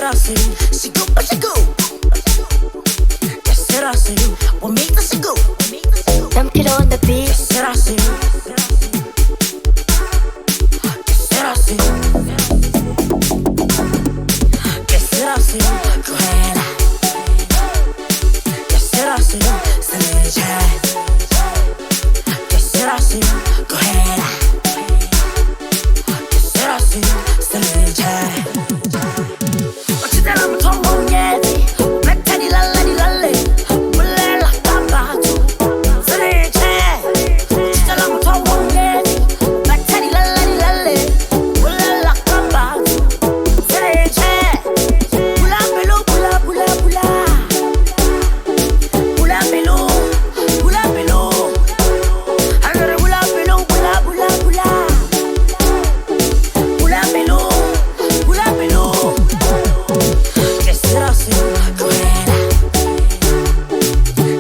I see you? She go, but she go. Yes, I see you. What make the she go? Dump it on the beat. Yes, I see you. Yes, I see you. Yes, I see you. Cruella. Yes, I see you. Seleja. Yes, I see you. Cruella. Yes, I see you. Seleja. 어찌되라면 더 모르겠지. 메탈이 랄라리 랄레. 몰래라 깜바도. 스레체. 어찌되라면 더 모르겠지. 메탈이 랄라리 랄레. 몰래라 깜바도. 스레체. 불라벨로 불라불라불라. 불라벨로 불라벨로. 하늘을 불라벨로 불라불라불라. 불라벨로 불라벨로. Yes, I see you, Cruella.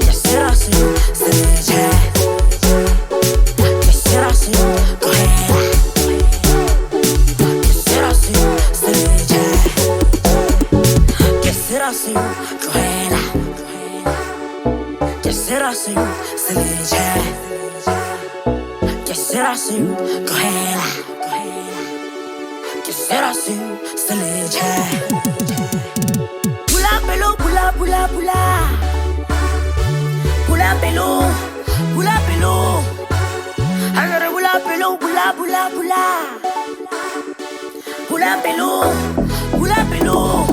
Yes, I see you, Seleja. Yes, I see you, Cruella. Yes, I see you, Seleja. Yes, I see you, Cruella. Yes, I see you, Seleja. Yes, I see you, Cruella. Yes, I see you, Seleja. Bulapelo, bula, bula, bula. Bulapelo, bulapelo. Agora bulapelo, bula, bula, bula. Bulapelo, bulapelo.